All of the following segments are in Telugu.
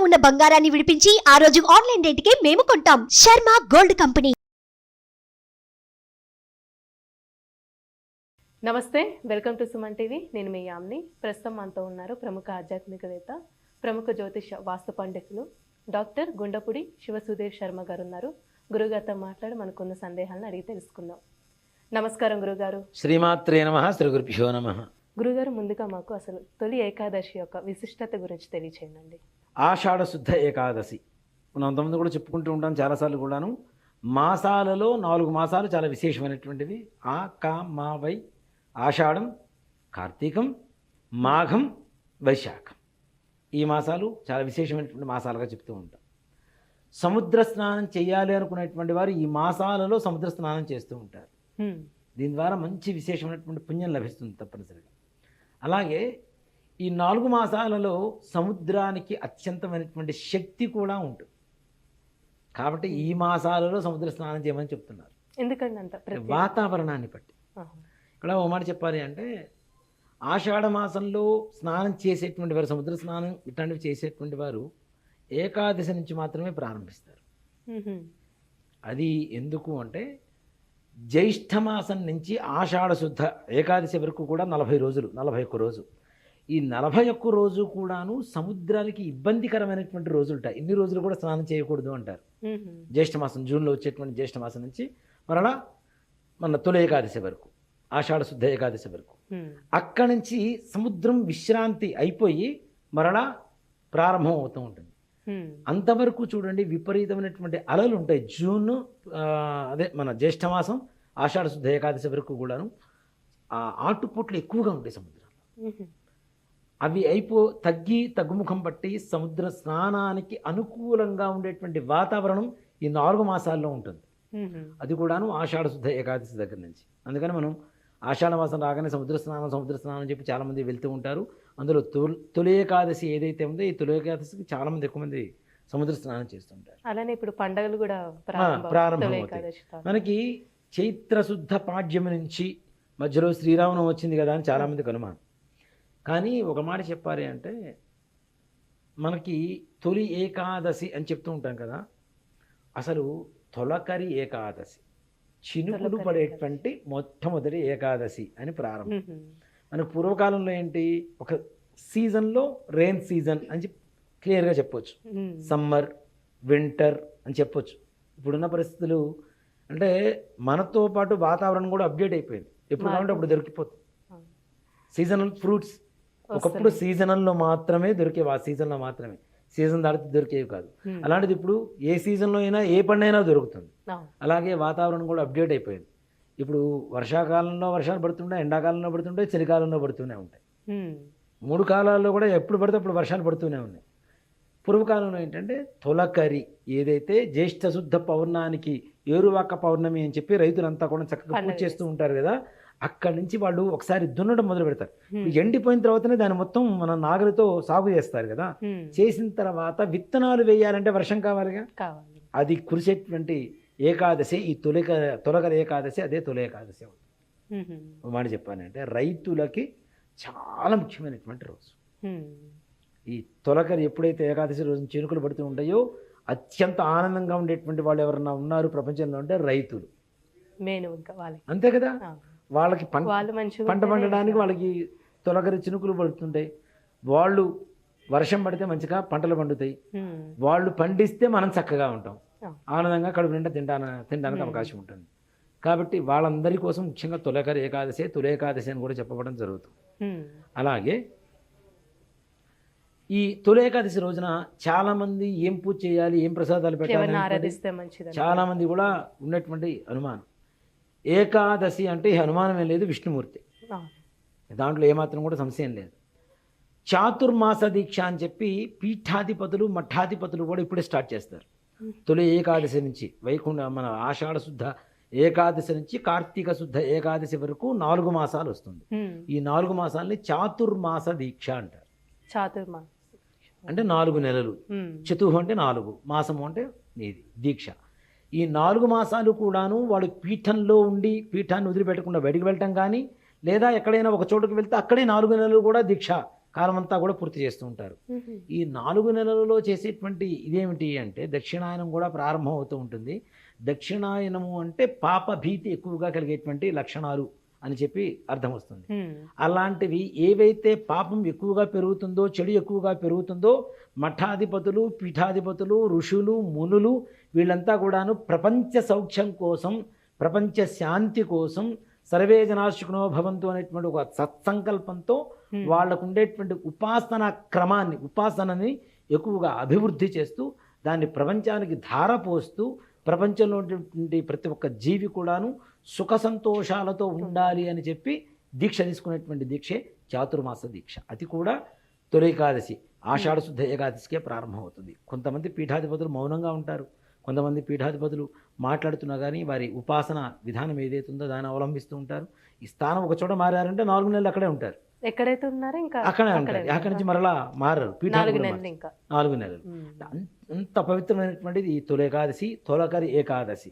ఉన్న బంగారాన్ని విడిపించి ఆ రోజు ఆన్లైన్ రేటుకే మేము కొంటాం. Sharma gold company. నమస్తే, వెల్కమ్ టు సుమన్ టీవీ. నేను మీ యామ్ని. ప్రస్తుతం మనతో ఉన్నారు ప్రముఖ ఆధ్యాత్మికవేత్త, ప్రముఖ జ్యోతిష వాస్తు పండితులు డాక్టర్ గుండపుడి శివసుధీర్ శర్మ గారు ఉన్నారు. గురుగారితో మాట్లాడి మనకున్న సందేహాలను అడిగి తెలుసుకుందాం. నమస్కారం గురుగారు. శ్రీమాత్రే నమః. శ్రీ గురుభ్యో నమః. గురుగారు, ముందుగా మాకు అసలు తొలి ఏకాదశి యొక్క విశిష్టత గురించి తెలియచేయండి. ఆషాఢ శుద్ధ ఏకాదశి మనం అంతమంది కూడా చెప్పుకుంటూ ఉంటాం చాలాసార్లు కూడాను. మాసాలలో 4 మాసాలు చాలా విశేషమైనటువంటివి. ఆ కా మా వై. ఆషాఢం, కార్తీకం, మాఘం, వైశాఖం. ఈ మాసాలు చాలా విశేషమైనటువంటి మాసాలుగా చెప్తూ ఉంటాం. సముద్ర స్నానం చేయాలి అనుకునేటువంటి వారు ఈ మాసాలలో సముద్ర స్నానం చేస్తూ ఉంటారు. దీని ద్వారా మంచి విశేషమైనటువంటి పుణ్యం లభిస్తుంది తప్పనిసరిగా. అలాగే ఈ 4 మాసాలలో సముద్రానికి అత్యంతమైనటువంటి శక్తి కూడా ఉంటుంది. కాబట్టి ఈ మాసాలలో సముద్ర స్నానం చేయమని చెప్తున్నారు. ఎందుకంటే అంత వాతావరణాన్ని బట్టి. ఇక్కడ ఓ మాట చెప్పాలి అంటే, ఆషాఢ మాసంలో స్నానం చేసేటువంటి వారు, సముద్ర స్నానం ఇట్లాంటివి చేసేటువంటి వారు ఏకాదశి నుంచి మాత్రమే ప్రారంభిస్తారు. అది ఎందుకు అంటే, జ్యేష్ఠమాసం నుంచి ఆషాఢ శుద్ధ ఏకాదశి వరకు కూడా 40 రోజులు, 41 రోజు. ఈ 41 రోజు కూడాను సముద్రానికి ఇబ్బందికరమైనటువంటి రోజులు ఉంటాయి. ఇన్ని రోజులు కూడా స్నానం చేయకూడదు అంటారు. జ్యేష్ఠమాసం, జూన్లో వచ్చేటువంటి జ్యేష్ఠమాసం నుంచి మరలా మన తొలి ఏకాదశి వరకు, ఆషాఢ శుద్ధ ఏకాదశి వరకు. అక్కడి నుంచి సముద్రం విశ్రాంతి అయిపోయి మరలా ప్రారంభం అవుతూ ఉంటుంది. అంతవరకు చూడండి విపరీతమైనటువంటి అలలు ఉంటాయి. జూన్ అదే మన జ్యేష్ఠమాసం, ఆషాఢ శుద్ధ ఏకాదశి వరకు కూడాను ఆ ఆటుపోట్లు ఎక్కువగా ఉంటాయి సముద్రంలో. అవి తగ్గుముఖం పట్టి సముద్ర స్నానానికి అనుకూలంగా ఉండేటువంటి వాతావరణం ఈ 4 మాసాల్లో ఉంటుంది. అది కూడాను ఆషాఢ శుద్ధ ఏకాదశి దగ్గర నుంచి. అందుకని మనం ఆషాఢ మాసం రాగానే సముద్ర స్నానం చెప్పి చాలామంది వెళ్తూ ఉంటారు. అందులో తొలి ఏకాదశి ఏదైతే ఉందో ఈ తొలి ఏకాదశికి చాలామంది ఎక్కువ మంది సముద్ర స్నానం చేస్తుంటారు. అలానే ఇప్పుడు పండుగలు కూడా ప్రారంభమవుతాయి. మనకి చైత్రశుద్ధ పాడ్యమి నుంచి మధ్యలో శ్రీరామనవమి వచ్చింది కదా అని చాలామందికి అనుమానం. కానీ ఒక మాట చెప్పాలి అంటే, మనకి తొలి ఏకాదశి అని చెప్తూ ఉంటాం కదా, అసలు తొలకరి ఏకాదశి, చినుకులు పడేటువంటి మొట్టమొదటి ఏకాదశి అని ప్రారంభం. మన పూర్వకాలంలో ఏంటి, ఒక సీజన్లో రెయిన్ సీజన్ అని క్లియర్గా చెప్పొచ్చు. సమ్మర్, వింటర్ అని చెప్పొచ్చు. ఇప్పుడున్న పరిస్థితులు అంటే మనతో పాటు వాతావరణం కూడా అప్డేట్ అయిపోయింది. ఎప్పుడు కావాలంటే అప్పుడు దొరికిపోతుంది. సీజనల్ ఫ్రూట్స్ ఒకప్పుడు సీజనల్లో మాత్రమే దొరికేవి, ఆ సీజన్లో మాత్రమే, సీజన్ దాటితే దొరికేవి కాదు. అలాంటిది ఇప్పుడు ఏ సీజన్లో అయినా ఏ పండైనా దొరుకుతుంది. అలాగే వాతావరణం కూడా అప్డేట్ అయిపోయింది. ఇప్పుడు వర్షాకాలంలో వర్షాలు పడుతుంటాయి, ఎండాకాలంలో పడుతుంటాయి, చలికాలంలో పడుతూనే ఉంటాయి. 3 కాలాల్లో కూడా ఎప్పుడు పడితే అప్పుడు వర్షాలు పడుతూనే ఉన్నాయి. పూర్వకాలంలో ఏంటంటే తొలకరి, ఏదైతే జ్యేష్ఠ శుద్ధ పౌర్ణానికి ఏరువాక పౌర్ణమి అని చెప్పి రైతులంతా కూడా చక్కగా పూజ చేస్తూ ఉంటారు కదా, అక్కడి నుంచి వాళ్ళు ఒకసారి దున్నడం మొదలు పెడతారు. ఎండిపోయిన తర్వాతనే దాన్ని మొత్తం మన నాగలితో సాగు చేస్తారు కదా. చేసిన తర్వాత విత్తనాలు వేయాలంటే వర్షం కావాలిగా, అది కురిసేటువంటి ఏకాదశి ఈ తొలకరి ఏకాదశి, అదే తొలి ఏకాదశి. మాట చెప్పానంటే రైతులకి చాలా ముఖ్యమైనటువంటి రోజు ఈ తొలకరి. ఎప్పుడైతే ఏకాదశి రోజు చినుకులు పడుతూ ఉంటాయో అత్యంత ఆనందంగా ఉండేటువంటి వాళ్ళు ఎవరన్నా ఉన్నారు ప్రపంచంలో అంటే రైతులు. అంతే కదా, వాళ్ళకి పంట పండడానికి వాళ్ళకి తొలకరి చినుకులు పడుతుంటాయి. వాళ్ళు వర్షం పడితే మంచిగా పంటలు పండుతాయి. వాళ్ళు పండిస్తే మనం చక్కగా ఉంటాం, ఆనందంగా కడుపు నిండా తినడానికి అవకాశం ఉంటుంది. కాబట్టి వాళ్ళందరి కోసం ముఖ్యంగా తొలి ఏకాదశి అని కూడా చెప్పబడడం జరుగుతుంది. అలాగే ఈ తొలి ఏకాదశి రోజున చాలామంది ఏం పూజ చేయాలి, ఏం ప్రసాదాలు పెట్టాలి, చాలామంది కూడా ఉన్నటువంటి అనుమానం. ఏకాదశి అంటే ఈ అనుమానమే లేదు, విష్ణుమూర్తి, దాంట్లో ఏమాత్రం కూడా సంశయం లేదు. చాతుర్మాస దీక్ష అని చెప్పి పీఠాధిపతులు, మఠాధిపతులు కూడా ఇప్పుడే స్టార్ట్ చేస్తారు. తొలి ఏకాదశి నుంచి మన ఆషాఢ శుద్ధ ఏకాదశి నుంచి కార్తీక శుద్ధ ఏకాదశి వరకు 4 మాసాలు వస్తుంది. ఈ 4 మాసాలని చాతుర్మాస దీక్ష అంటారు. అంటే 4 నెలలు. చతుహు అంటే 4, మాసము అంటే ఇది దీక్ష. ఈ 4 మాసాలు కూడాను వాడు పీఠంలో ఉండి పీఠాన్ని వదిలిపెట్టకుండా బయటికి వెళ్ళటం కానీ, లేదా ఎక్కడైనా ఒక చోటుకు వెళ్తే అక్కడే 4 నెలలు కూడా దీక్ష కాలం అంతా కూడా పూర్తి చేస్తూ ఉంటారు. ఈ 4 నెలలలో చేసేటువంటి ఇదేమిటి అంటే దక్షిణాయనం కూడా ప్రారంభం అవుతూ ఉంటుంది. దక్షిణాయనము అంటే పాప భీతి ఎక్కువగా కలిగేటువంటి లక్షణాలు అని చెప్పి అర్థం వస్తుంది. అలాంటివి ఏవైతే పాపం ఎక్కువగా పెరుగుతుందో, చెడు ఎక్కువగా పెరుగుతుందో, మఠాధిపతులు, పీఠాధిపతులు, ఋషులు, మునులు వీళ్ళంతా కూడాను ప్రపంచ సౌఖ్యం కోసం, ప్రపంచ శాంతి కోసం, సర్వే జనాశుకునో భవంతు అనేటువంటి ఒక సత్సంకల్పంతో వాళ్ళకు ఉండేటువంటి ఉపాసన క్రమాన్ని, ఉపాసనని ఎక్కువగా అభివృద్ధి చేస్తూ దాన్ని ప్రపంచానికి ధార పోస్తూ ప్రపంచంలో ఉన్నటువంటి ప్రతి ఒక్క జీవి కూడాను సుఖ సంతోషాలతో ఉండాలి అని చెప్పి దీక్ష తీసుకునేటువంటి దీక్షే చాతుర్మాస దీక్ష. అది కూడా తొలి ఏకాదశి, ఆషాఢ శుద్ధ ఏకాదశికే ప్రారంభమవుతుంది. కొంతమంది పీఠాధిపతులు మౌనంగా ఉంటారు, కొంతమంది పీఠాధిపతులు మాట్లాడుతున్నా కానీ వారి ఉపాసన విధానం ఏదైతుందో దాన్ని అవలంబిస్తూ ఉంటారు. ఈ స్థానం ఒక చోట మారారంటే 4 నెలలు అక్కడే ఉంటారు, ఎక్కడైతే ఉన్నారో ఇంకా అక్కడే ఉంటారు. అక్కడి నుంచి మరలా మారరు. 4 నెలలు ఇంకా 4 నెలలు. అంత పవిత్రమైనటువంటిది ఈ తొలి ఏకాదశి, తొలకరి ఏకాదశి.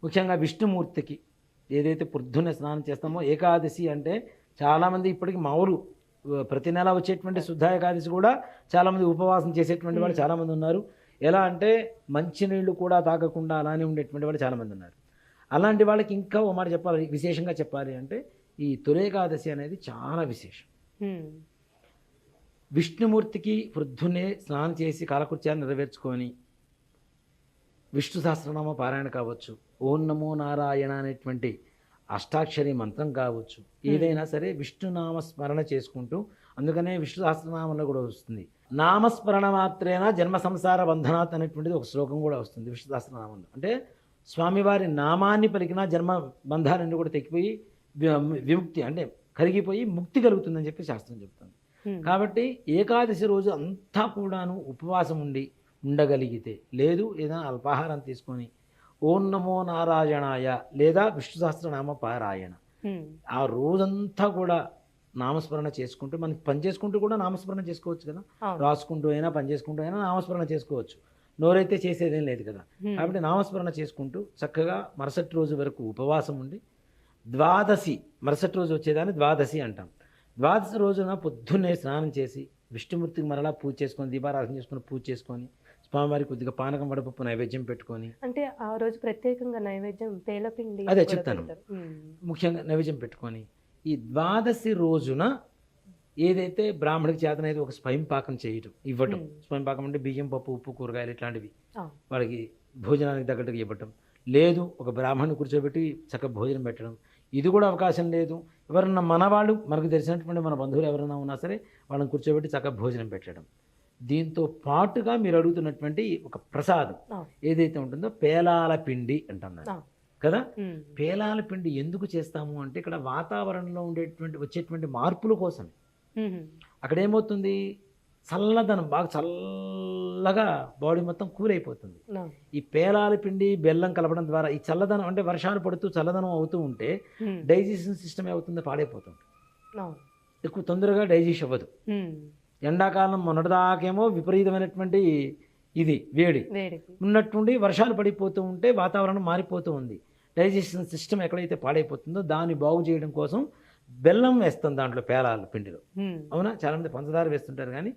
ముఖ్యంగా విష్ణుమూర్తికి ఏదైతే పొద్దున్నే స్నానం చేస్తామో, ఏకాదశి అంటే చాలామంది ఇప్పటికి మామూలు ప్రతి నెల వచ్చేటువంటి శుద్ధ ఏకాదశి కూడా చాలామంది ఉపవాసం చేసేటువంటి వాళ్ళు చాలామంది ఉన్నారు. ఎలా అంటే మంచినీళ్ళు కూడా తాగకుండా అలానే ఉండేటువంటి వాళ్ళు చాలామంది ఉన్నారు. అలాంటి వాళ్ళకి ఇంకా ఓ మాట చెప్పాలి, విశేషంగా చెప్పాలి అంటే ఈ తొలి ఏకాదశి అనేది చాలా విశేషం. విష్ణుమూర్తికి పొద్దున్నే స్నానం చేసి కాలకృత్యాన్ని నెరవేర్చుకొని విష్ణు సహస్రనామ పారాయణ కావచ్చు, ఓం నమో నారాయణ అనేటువంటి అష్టాక్షరి మంత్రం కావచ్చు, ఏదైనా సరే విష్ణునామ స్మరణ చేసుకుంటూ, అందుకనే విష్ణు సహస్రనామంలో కూడా వస్తుంది నామస్మరణ మాత్రేనా జన్మ సంసార బంధనాత్ అనేటువంటిది ఒక శ్లోకం కూడా వస్తుంది విష్ణు సహస్రనామంలో. అంటే స్వామివారి నామాన్ని పలికిన జన్మ బంధాలన్నీ కూడా తెగిపోయి విముక్తి అంటే కరిగిపోయి ముక్తి కలుగుతుందని చెప్పి శాస్త్రం చెప్తుంది. కాబట్టి ఏకాదశి రోజు అంతా కూడాను ఉపవాసం ఉండగలిగితే, లేదు ఏదైనా అల్పాహారం తీసుకొని ఓం నమో నారాయణాయ లేదా విష్ణు సహస్రనామ పారాయణ ఆ రోజంతా కూడా నామస్మరణ చేసుకుంటూ, మనకి పని చేసుకుంటూ కూడా నామస్మరణ చేసుకోవచ్చు కదా, రాసుకుంటూ అయినా పని చేసుకుంటూ అయినా నామస్మరణ చేసుకోవచ్చు, నోరైతే చేసేదేం లేదు కదా. కాబట్టి నామస్మరణ చేసుకుంటూ చక్కగా మరుసటి రోజు వరకు ఉపవాసం ఉండి, ద్వాదశి మరుసటి రోజు వచ్చేదాన్ని ద్వాదశి అంటాం. ద్వాదశి రోజున పొద్దున్నే స్నానం చేసి విష్ణుమూర్తికి మరలా పూజ చేసుకొని, దీపారాధన చేసుకొని, పూజ చేసుకొని, స్వామివారికి కొద్దిగా పానకం వడపప్పు నైవేద్యం పెట్టుకొని, అంటే ఆ రోజు ప్రత్యేకంగా నైవేద్యం పేలపిండి అదే చెప్తాను, ముఖ్యంగా నైవేద్యం పెట్టుకొని ఈ ద్వాదశి రోజున ఏదైతే బ్రాహ్మడికి చేతనైతే ఒక స్వయంపాకం చేయటం, ఇవ్వటం. స్వయంపాకం అంటే బియ్యం, పప్పు, ఉప్పు, కూరగాయలు ఇట్లాంటివి వాళ్ళకి భోజనానికి తగ్గట్టుగా ఇవ్వటం. లేదు ఒక బ్రాహ్మణ్ణి కూర్చోబెట్టి చక్కగా భోజనం పెట్టడం. ఇది కూడా అవకాశం లేదు, ఎవరన్నా మనవాళ్ళు మనకు తెలిసినటువంటి మన బంధువులు ఎవరైనా ఉన్నా సరే వాళ్ళని కూర్చోబెట్టి చక్కగా భోజనం పెట్టడం. దీంతో పాటుగా మీరు అడుగుతున్నటువంటి ఒక ప్రసాదం ఏదైతే ఉంటుందో పేలాల పిండి అంటున్నారు కదా. పేలాల పిండి ఎందుకు చేస్తాము అంటే ఇక్కడ వాతావరణంలో వచ్చేటువంటి మార్పుల కోసం. అక్కడ ఏమవుతుంది, చల్లదనం బాగా చల్లగా బాడీ మొత్తం కూల్ అయిపోతుంది. ఈ పేలాల పిండి బెల్లం కలపడం ద్వారా ఈ చల్లదనం అంటే వర్షాలు పడుతూ చల్లదనం అవుతూ ఉంటే డైజెషన్ సిస్టమ్ ఏమవుతుందో పాడైపోతుంది, ఎక్కువ తొందరగా డైజెస్ట్ అవ్వదు. ఎండాకాలం మొన్నటిదాకేమో విపరీతమైనటువంటి ఇది వేడి ఉన్నట్టుండి వర్షాలు పడిపోతూ ఉంటే వాతావరణం మారిపోతూ ఉంది, డైజెషన్ సిస్టమ్ ఎక్కడైతే పాడైపోతుందో దాన్ని బాగు చేయడం కోసం బెల్లం వేస్తాం దాంట్లో పేలాల పిండిలో. అవునా, చాలా మంది పంచదార వేస్తుంటారు కానీ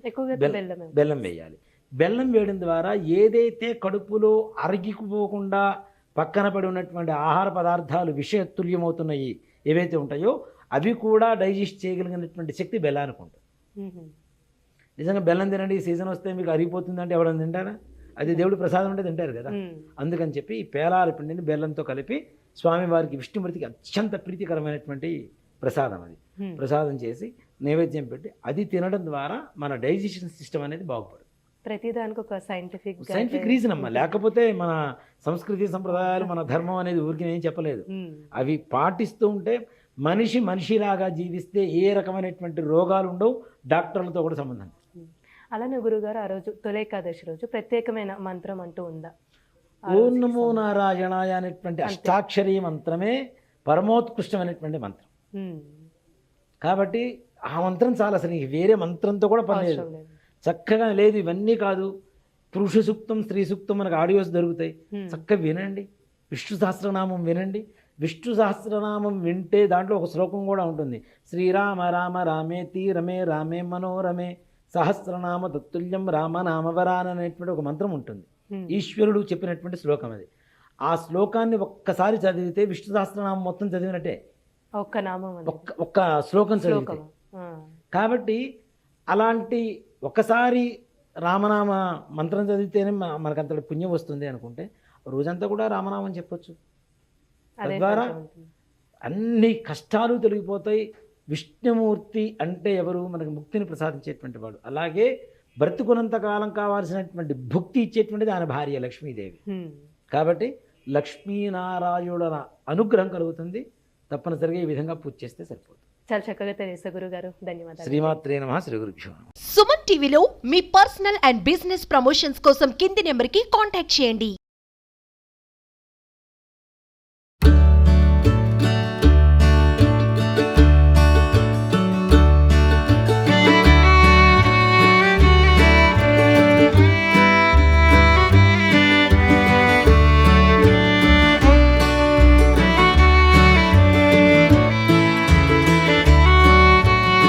బెల్లం వేయాలి. బెల్లం వేయడం ద్వారా ఏదైతే కడుపులో అరిగిపోకుండా పక్కన పడి ఉన్నటువంటి ఆహార పదార్థాలు విషతుల్యమవుతున్నాయి ఏవైతే ఉంటాయో అవి కూడా డైజెస్ట్ చేయగలిగినటువంటి శక్తి బెల్లానికి ఉంటుంది. నిజంగా బెల్లం తినండి, సీజన్ వస్తే మీకు అరిగిపోతుందంటే ఎవరైనా తింటారా? అది దేవుడి ప్రసాదం అంటే తింటారు కదా. అందుకని చెప్పి ఈ పేలాల పిండిని బెల్లంతో కలిపి స్వామివారికి విష్ణుమూర్తికి అత్యంత ప్రీతికరమైనటువంటి ప్రసాదం, అది ప్రసాదం చేసి నైవేద్యం పెట్టి అది తినడం ద్వారా మన డైజెషన్ సిస్టమ్ అనేది బాగుపడుతుంది. ప్రతిదానికి ఒక సైంటిఫిక్ రీజన్ అమ్మా, లేకపోతే మన సంస్కృతి సంప్రదాయాలు మన ధర్మం అనేది ఊరికి నేను చెప్పలేదు. అవి పాటిస్తూ ఉంటే మనిషిలాగా జీవిస్తే ఏ రకమైనటువంటి రోగాలు ఉండవు, డాక్టర్లతో కూడా సంబంధం. అలానే గురుగారు ఆ రోజు తొలి ఏకాదశి రోజు ప్రత్యేకమైన మంత్రం అంటూ ఉందా? ఓం నమో నారాయణాయ అనేటువంటి అష్టాక్షరీ మంత్రమే పరమోత్కృష్టమైనటువంటి మంత్రం. కాబట్టి ఆ మంత్రం చాలా, అసలు వేరే మంత్రంతో కూడా పనిలేదు, చక్కగా లేదు ఇవన్నీ కాదు. పురుష సూక్తం, స్త్రీ సూక్తం మనకు ఆడియోస్ దొరుకుతాయి, చక్కగా వినండి, విష్ణు సహస్రనామం వినండి, విష్ణు సహస్రనామం వింటే దాంట్లో ఒక శ్లోకం కూడా ఉంటుంది. శ్రీరామ రామ రామేతి రమే రామే మనోరమే సహస్రనామ తత్తుల్యం రామనామవరాన్ అనేటువంటి ఒక మంత్రం ఉంటుంది. ఈశ్వరుడు చెప్పినటువంటి శ్లోకం అది. ఆ శ్లోకాన్ని ఒక్కసారి చదివితే విష్ణు సహస్రనామం మొత్తం చదివినట్టే, ఒక్క నామం అది. ఒక్క శ్లోకం చదివితే. శ్లోకం. ఆ. కాబట్టి అలాంటి ఒకసారి రామనామ మంత్రం చదివితేనే మనకంత పుణ్యం వస్తుంది అనుకుంటే రోజంతా కూడా రామనామం చెప్పొచ్చు. అదే తద్వారా ఫలితం ఉంటుంది. అన్ని కష్టాలు తొలగిపోతాయి. విష్ణుమూర్తి అంటే ఎవరు? మనకు ముక్తిని ప్రసాదించేటువంటి వాడు. అలాగే బ్రతుకున్నంత కాలం కావాల్సినటువంటి భుక్తి ఇచ్చేటువంటిది ఆయన భార్య లక్ష్మీదేవి. కాబట్టి లక్ష్మీనారాయణుల అనుగ్రహం కలుగుతుంది. తప్పనిసరిగా ఈ విధంగా పూజ చేస్తే సరిపోతుంది. చాలా చక్కగా తెలియదు గురుగారు, ధన్యవాదాలు. శ్రీమాత్రే నమః. శ్రీ గురుభ్యో నమః. సుమన్ టీవీలో మీ పర్సనల్ అండ్ బిజినెస్ ప్రమోషన్స్ కోసం కింది నెంబర్కి కాంటాక్ట్ చేయండి.